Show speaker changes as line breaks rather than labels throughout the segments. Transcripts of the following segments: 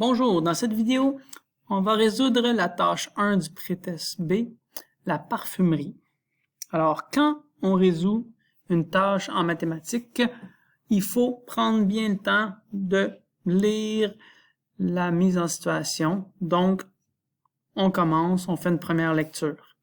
Bonjour, dans cette vidéo, on va résoudre la tâche 1 du pré-test B, la parfumerie. Alors, quand on résout une tâche en mathématiques, il faut prendre bien le temps de lire la mise en situation. Donc, on commence, on fait une première lecture.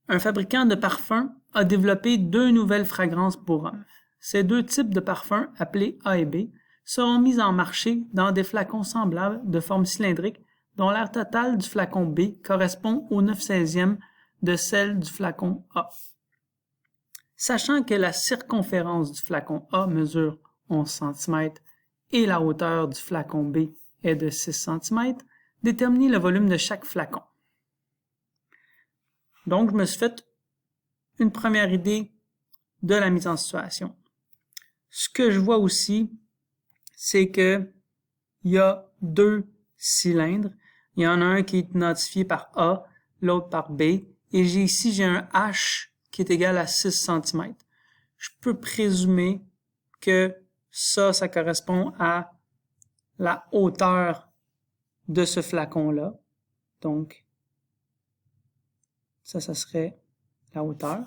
Un fabricant de parfums a développé deux nouvelles fragrances pour hommes. Ces deux types de parfums, appelés A et B, seront mis en marché dans des flacons semblables de forme cylindrique dont l'air total du flacon B correspond au 9/16e de celle du flacon A. Sachant que la circonférence du flacon A mesure 11 cm et la hauteur du flacon B est de 6 cm, déterminez le volume de chaque flacon. Donc, je me suis fait une première idée de la mise en situation. Ce que je vois aussi, c'est que il y a deux cylindres. Il y en a un qui est identifié par A, l'autre par B, et j'ai un H qui est égal à 6 cm. Je peux présumer que ça correspond à la hauteur de ce flacon-là. Donc, ça serait la hauteur.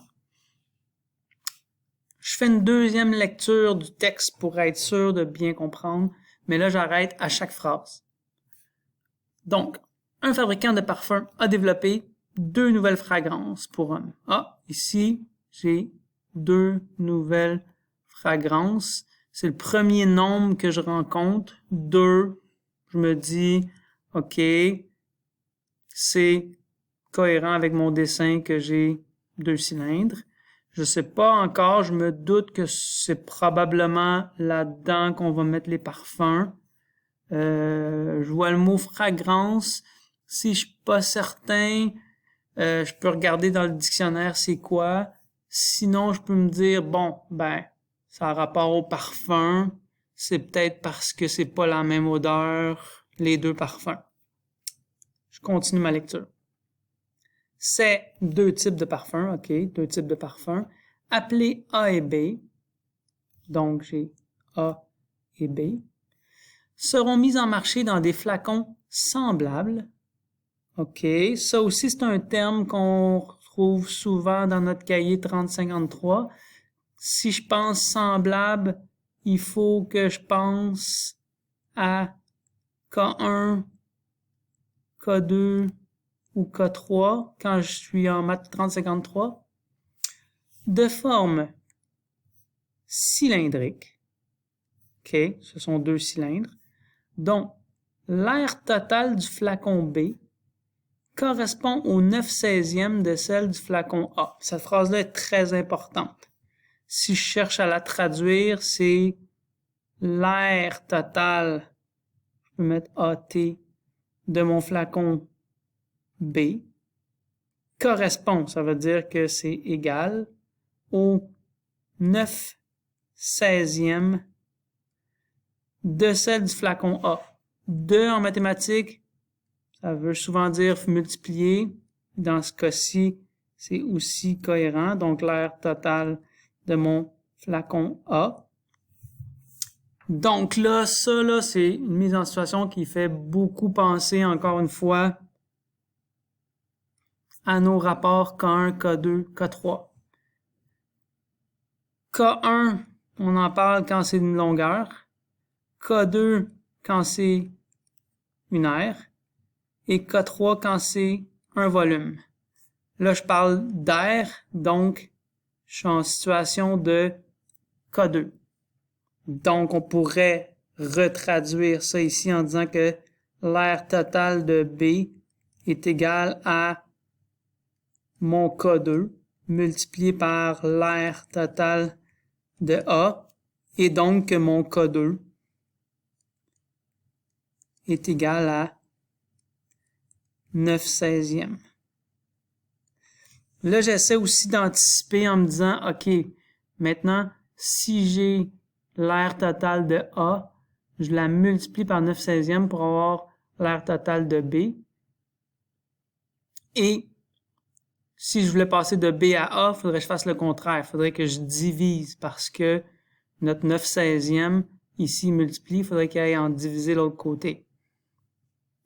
Je fais une deuxième lecture du texte pour être sûr de bien comprendre, mais là, j'arrête à chaque phrase. Donc, un fabricant de parfums a développé deux nouvelles fragrances pour hommes. Ah, ici, j'ai deux nouvelles fragrances. C'est le premier nombre que je rencontre. Deux, je me dis, OK, c'est cohérent avec mon dessin que j'ai deux cylindres. Je sais pas encore, je me doute que c'est probablement là-dedans qu'on va mettre les parfums. Je vois le mot fragrance. Si je suis pas certain, je peux regarder dans le dictionnaire c'est quoi. Sinon, je peux me dire, bon, ça a rapport au parfum. C'est peut-être parce que c'est pas la même odeur, les deux parfums. Je continue ma lecture. C'est deux types de parfums, OK, deux types de parfums, appelés A et B, donc j'ai A et B, seront mis en marché dans des flacons semblables, OK, ça aussi c'est un terme qu'on retrouve souvent dans notre cahier 3053. Si je pense semblable, il faut que je pense à K1, K2, ou K3 quand je suis en maths 3053, de forme cylindrique, OK, ce sont deux cylindres, dont l'air total du flacon B correspond au 9/16e de celle du flacon A. Cette phrase-là est très importante. Si je cherche à la traduire, c'est l'air total, je peux mettre AT, de mon flacon B correspond, ça veut dire que c'est égal au 9/16e de celle du flacon A. 2 en mathématiques, ça veut souvent dire multiplier. Dans ce cas-ci, c'est aussi cohérent. Donc, l'air total de mon flacon A. Donc là, ça, c'est une mise en situation qui fait beaucoup penser, encore une fois, à nos rapports K1, K2, K3. K1, on en parle quand c'est une longueur. K2, quand c'est une aire. Et K3, quand c'est un volume. Là, je parle d'air, donc je suis en situation de K2. Donc, on pourrait retraduire ça ici en disant que l'air total de B est égal à mon K2 multiplié par l'air total de A, et donc que mon K2 est égal à 9/16e. Là, j'essaie aussi d'anticiper en me disant, OK, maintenant, si j'ai l'air total de A, je la multiplie par 9/16e pour avoir l'air total de B. Et si je voulais passer de B à A, il faudrait que je fasse le contraire. Il faudrait que je divise parce que notre 9/16e, ici, multiplie, il faudrait qu'il aille en diviser l'autre côté.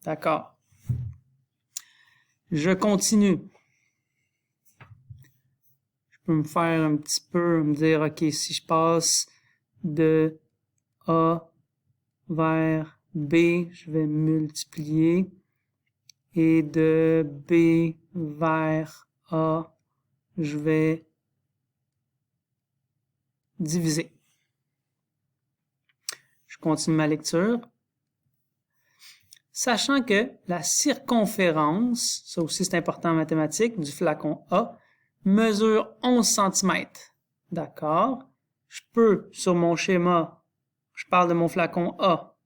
D'accord. Je continue. Je peux me faire un petit peu, me dire, OK, si je passe de A vers B, je vais multiplier. Et de B vers A, je vais diviser. Je continue ma lecture. Sachant que la circonférence, ça aussi c'est important en mathématiques, du flacon A, mesure 11 cm. D'accord? Je peux, sur mon schéma, je parle de mon flacon A.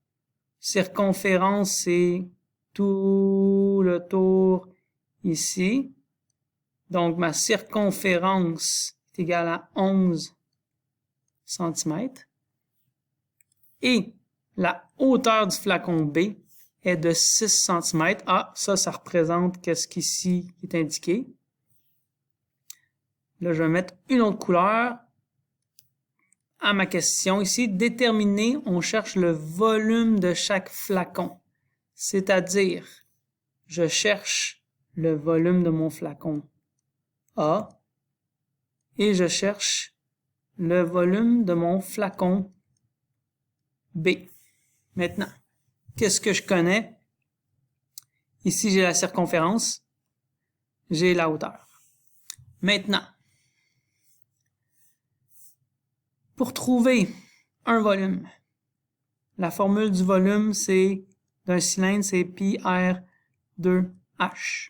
Circonférence, c'est tout le tour ici. Donc, ma circonférence est égale à 11 cm. Et la hauteur du flacon B est de 6 cm. Ah, ça représente qu'est-ce qu'ici est indiqué. Là, je vais mettre une autre couleur à ma question. Ici, déterminer, on cherche le volume de chaque flacon. C'est-à-dire, je cherche le volume de mon flacon A et je cherche le volume de mon flacon B. Maintenant, qu'est-ce que je connais? Ici, j'ai la circonférence, j'ai la hauteur. Maintenant, pour trouver un volume, la formule du volume, c'est d'un cylindre, c'est pi r 2h.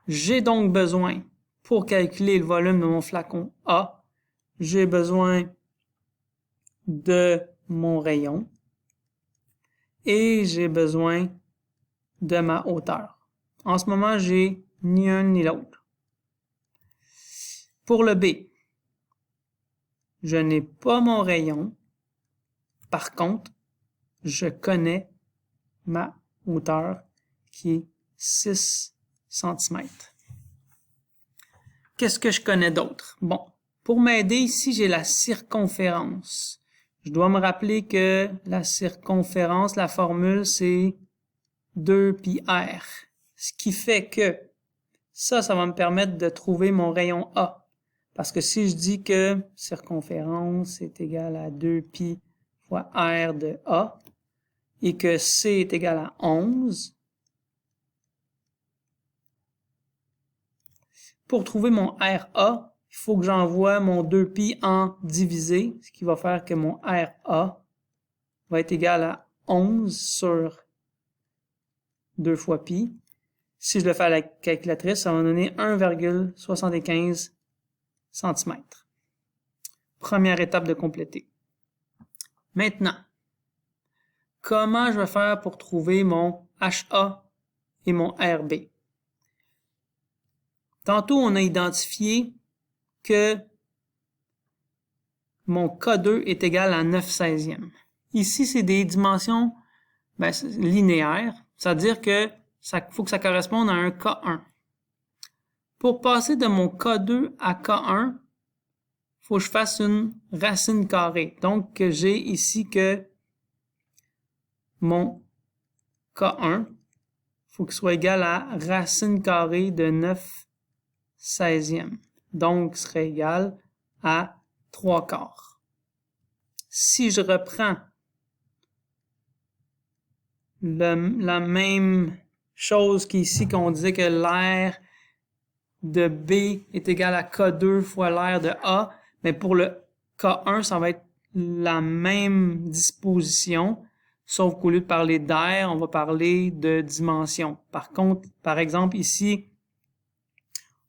J'ai donc besoin, pour calculer le volume de mon flacon A, j'ai besoin de mon rayon et j'ai besoin de ma hauteur. En ce moment, j'ai ni un ni l'autre. Pour le B, je n'ai pas mon rayon. Par contre, je connais ma hauteur qui est 6 cm. Qu'est-ce que je connais d'autre? Bon, pour m'aider, ici, j'ai la circonférence. Je dois me rappeler que la circonférence, la formule, c'est 2πr. Ce qui fait que ça va me permettre de trouver mon rayon A. Parce que si je dis que circonférence est égale à 2π fois r de A et que C est égal à 11, pour trouver mon RA, il faut que j'envoie mon 2π en divisé, ce qui va faire que mon RA va être égal à 11 sur 2 fois pi. Si je le fais à la calculatrice, ça va me donner 1,75 cm. Première étape de compléter. Maintenant, comment je vais faire pour trouver mon HA et mon RB? Tantôt, on a identifié que mon K2 est égal à 9/16e. Ici, c'est des dimensions linéaires, c'est-à-dire que faut que ça corresponde à un K1. Pour passer de mon K2 à K1, il faut que je fasse une racine carrée. Donc, j'ai ici que mon K1, il faut qu'il soit égal à racine carrée de 9/16e. Donc, ce serait égal à 3/4. Si je reprends la même chose qu'ici, qu'on disait que l'air de B est égal à K2 fois l'air de A, mais pour le K1, ça va être la même disposition, sauf qu'au lieu de parler d'air, on va parler de dimension. Par contre, par exemple, ici,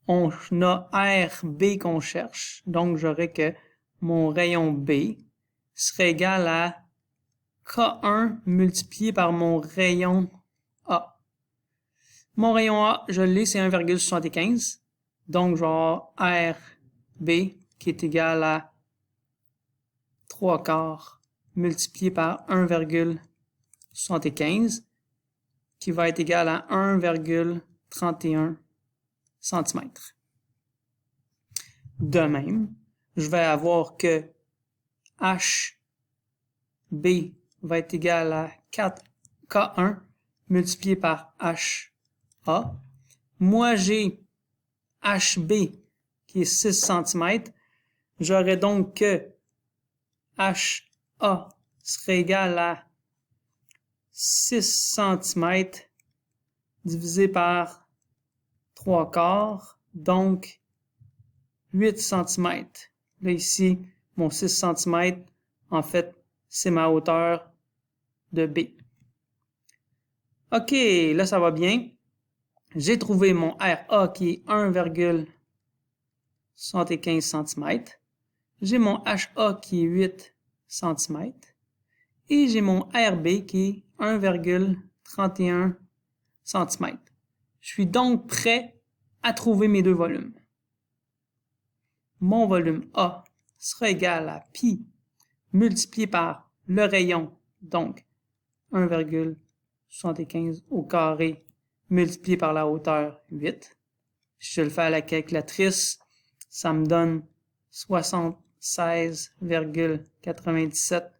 on a RB qu'on cherche, donc j'aurais que mon rayon B serait égal à K1 multiplié par mon rayon A. Mon rayon A, je l'ai, c'est 1,75. Donc, je vais avoir RB qui est égal à 3/4 multiplié par 1,75 qui va être égal à 1,31 cm. De même, je vais avoir que HB va être égal à 4K1 multiplié par HA. Moi, j'ai HB qui est 6 cm. J'aurais donc que HA serait égal à 6 cm divisé par 3/4, donc 8 cm. Là, ici, mon 6 cm, en fait, c'est ma hauteur de B. OK, là, ça va bien. J'ai trouvé mon RA qui est 1,75 cm. J'ai mon HA qui est 8 cm. Et j'ai mon RB qui est 1,31 cm. Je suis donc prêt à trouver mes deux volumes. Mon volume A sera égal à pi multiplié par le rayon, donc 1,75 au carré multiplié par la hauteur 8. Si je le fais à la calculatrice, ça me donne 76,97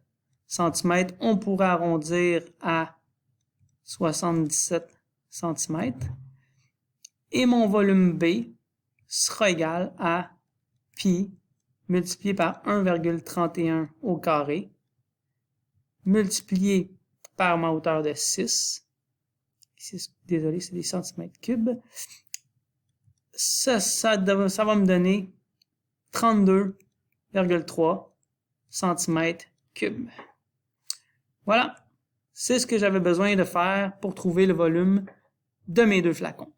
cm. On pourrait arrondir à 77 cm. Et mon volume B sera égal à pi multiplié par 1,31 au carré multiplié par ma hauteur de 6. Désolé, c'est des centimètres cubes. Ça va me donner 32,3 cm cubes. Voilà, c'est ce que j'avais besoin de faire pour trouver le volume de mes deux flacons.